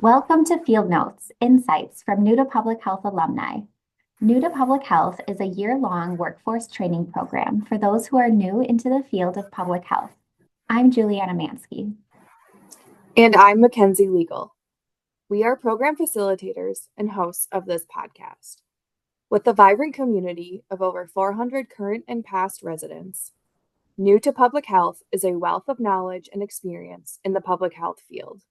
Welcome to Field Notes, Insights from New to Public Health Alumni. New to Public Health is a year-long workforce training program for those who are new into the field of public health. I'm Juliana Mansky. And I'm Mackenzie Legal. We are program facilitators and hosts of this podcast. With a vibrant community of over 400 current and past residents, New to Public Health is a wealth of knowledge and experience in the public health field.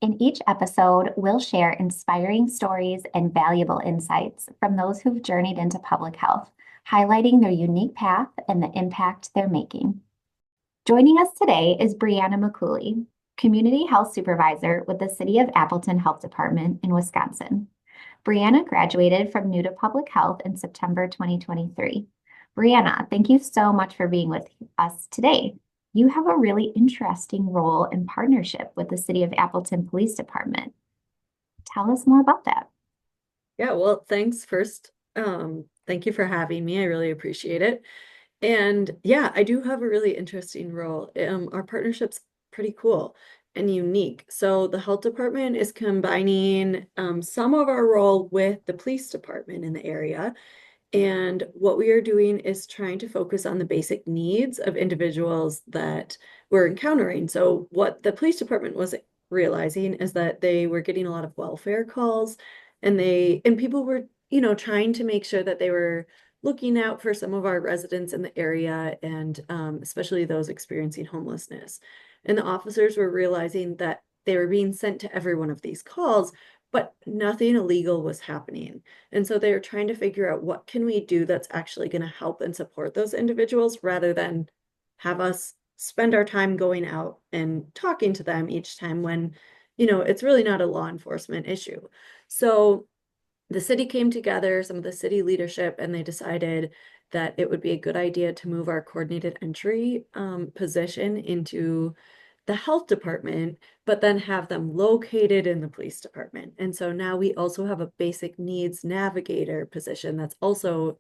In each episode, we'll share inspiring stories and valuable insights from those who've journeyed into public health, highlighting their unique path and the impact they're making. Joining us today is Breanna Mekuly, Community Health Supervisor with the City of Appleton Health Department in Wisconsin. Breanna graduated from New to Public Health in September 2023. Breanna, thank you so much for being with us today. You have a really interesting role in partnership with the City of Appleton Police Department. Tell us more about that. Yeah, well, thanks first. Thank you for having me. I really appreciate it. And yeah, I do have a really interesting role. Our partnership's pretty cool and unique. So the health department is combining some of our role with the police department in the area. And what we are doing is trying to focus on the basic needs of individuals that we're encountering. So what the police department was realizing is that they were getting a lot of welfare calls, and people were, trying to make sure that they were looking out for some of our residents in the area, and especially those experiencing homelessness. And the officers were realizing that they were being sent to every one of these calls, but nothing illegal was happening. And so they were trying to figure out, what can we do that's actually going to help and support those individuals, rather than have us spend our time going out and talking to them each time when, it's really not a law enforcement issue. So the city came together, some of the city leadership, and they decided that it would be a good idea to move our coordinated entry position into the health department, but then have them located in the police department. And so now we also have a basic needs navigator position that's also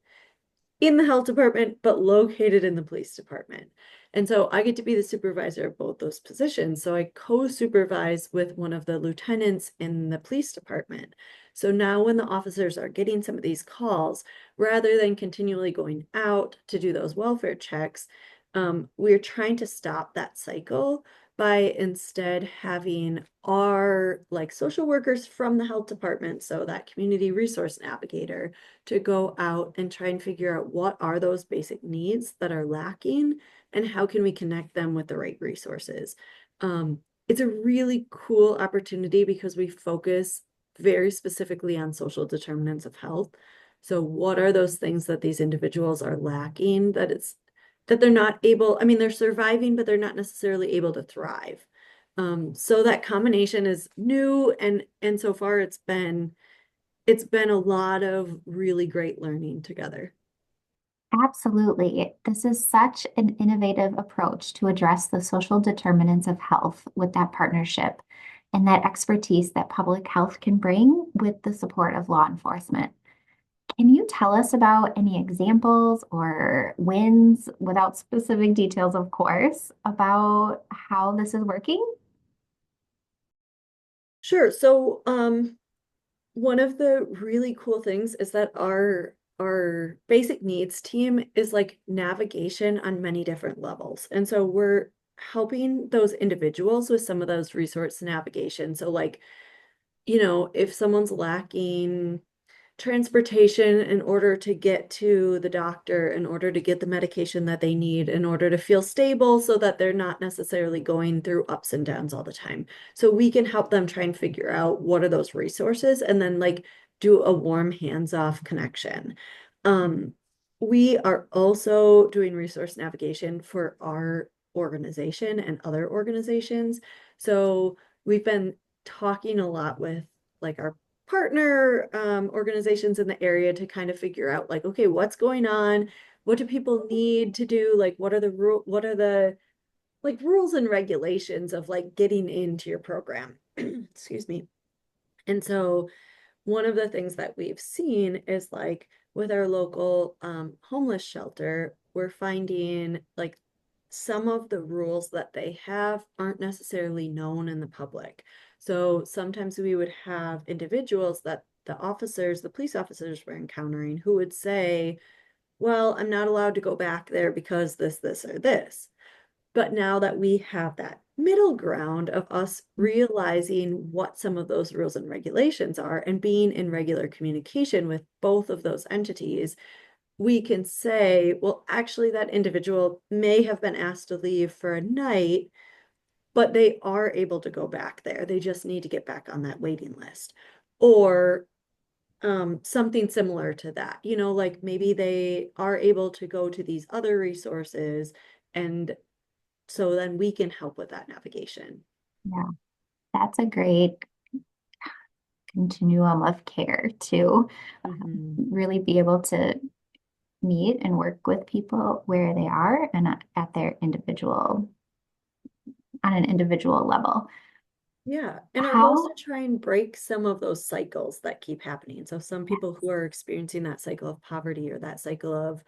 in the health department, but located in the police department. And so I get to be the supervisor of both those positions. So I co-supervise with one of the lieutenants in the police department. So now when the officers are getting some of these calls, rather than continually going out to do those welfare checks, we're trying to stop that cycle by instead having our social workers from the health department, so that community resource navigator, to go out and try and figure out what are those basic needs that are lacking and how can we connect them with the right resources. It's a really cool opportunity because we focus very specifically on social determinants of health. So what are those things that these individuals are lacking, that they're not able, they're surviving, but they're not necessarily able to thrive. So that combination is new, and so far it's been a lot of really great learning together. Absolutely. This is such an innovative approach to address the social determinants of health with that partnership and that expertise that public health can bring with the support of law enforcement. Can you tell us about any examples or wins, without specific details, of course, about how this is working? Sure. So one of the really cool things is that our basic needs team is like navigation on many different levels. And so we're helping those individuals with some of those resource navigation. So if someone's lacking transportation in order to get to the doctor, in order to get the medication that they need, in order to feel stable so that they're not necessarily going through ups and downs all the time. So we can help them try and figure out what are those resources, and then do a warm hands-off connection. We are also doing resource navigation for our organization and other organizations. So we've been talking a lot with our partner organizations in the area to kind of figure out okay, what's going on? What do people need to do? What are the rules and regulations of getting into your program? Excuse me. And so one of the things that we've seen is with our local homeless shelter, we're finding some of the rules that they have aren't necessarily known in the public. So sometimes we would have individuals that the police officers were encountering who would say, well, I'm not allowed to go back there because this, or this. But now that we have that middle ground of us realizing what some of those rules and regulations are and being in regular communication with both of those entities, we can say, well, actually, that individual may have been asked to leave for a night, but they are able to go back there. They just need to get back on that waiting list. Or something similar to that, like maybe they are able to go to these other resources, and so then we can help with that navigation. Yeah, that's a great continuum of care to really be able to meet and work with people where they are and at their individual, on an individual level. Yeah. And our goal is How, to try and break some of those cycles that keep happening. So some people who are experiencing that cycle of poverty or that cycle of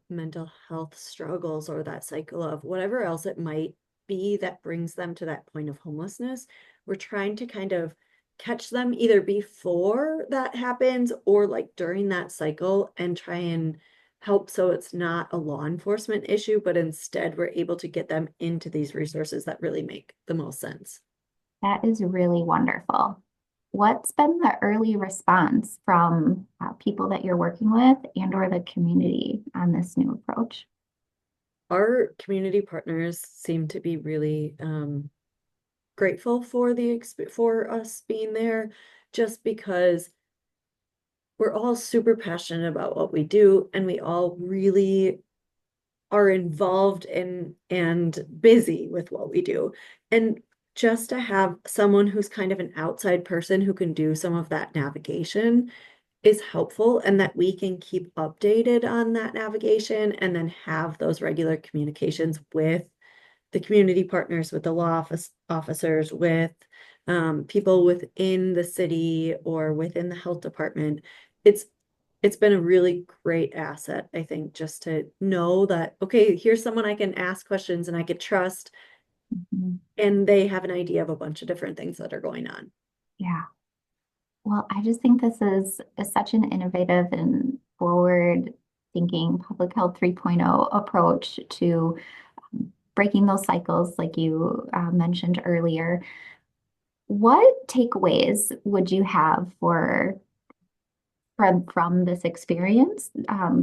mental health struggles or that cycle of whatever else it might be that brings them to that point of homelessness, we're trying to kind of catch them either before that happens or like during that cycle and try and help so it's not a law enforcement issue, but instead we're able to get them into these resources that really make the most sense. that is really wonderful. What's been the early response from people that you're working with and or the community on this new approach? Our community partners seem to be really grateful for for us being there, just because we're all super passionate about what we do and we all really are involved in and busy with what we do. And just to have someone who's kind of an outside person who can do some of that navigation is helpful, and that we can keep updated on that navigation and then have those regular communications with the community partners, with the officers, with people within the city or within the health department. It's it's been a really great asset, I think, just to know that, okay, here's someone I can ask questions and I could trust, Mhm. and they have an idea of a bunch of different things that are going on. Yeah. Well, I just think this is such an innovative and forward thinking public health 3.0 approach to breaking those cycles, like you mentioned earlier. What takeaways would you have from this experience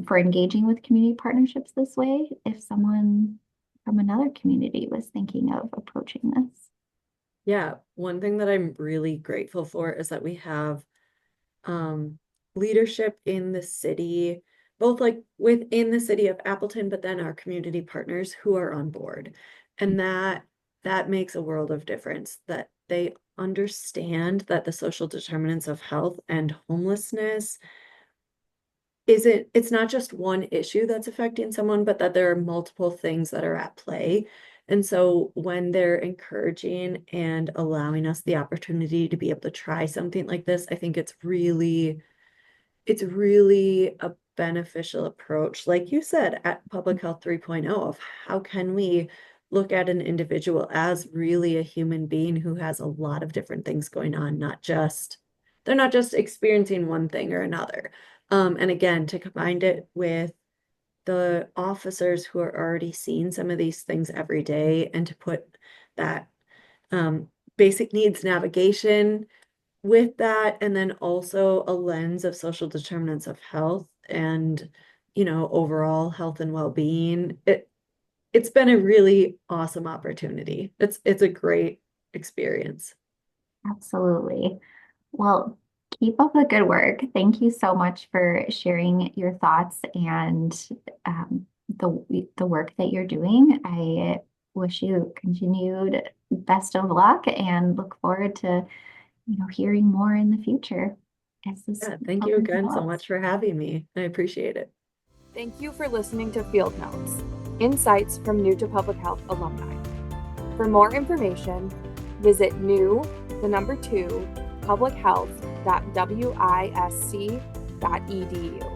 for engaging with community partnerships this way if someone from another community was thinking of approaching this? Yeah, one thing that I'm really grateful for is that we have um, leadership in the city, both like within the city of Appleton, but then our community partners who are on board. And that makes a world of difference, that they understand that the social determinants of health and homelessness it's not just one issue that's affecting someone, but that there are multiple things that are at play. And so when they're encouraging and allowing us the opportunity to be able to try something like this, I think it's really a beneficial approach, like you said, at Public Health 3.0, of how can we look at an individual as really a human being who has a lot of different things going on, they're not just experiencing one thing or another. And again, to combine it with the officers who are already seeing some of these things every day, and to put that basic needs navigation with that, and then also a lens of social determinants of health and, overall health and well-being. It's been a really awesome opportunity. It's a great experience. Absolutely. Well, keep up the good work. Thank you so much for sharing your thoughts and the work that you're doing. I wish you continued best of luck and look forward to, hearing more in the future as this Yeah, thank you program again so develops. much for having me. I appreciate it. Thank you for listening to Field Notes, insights from N2PH Alumni. For more information, visit new2publichealth.wisc.edu.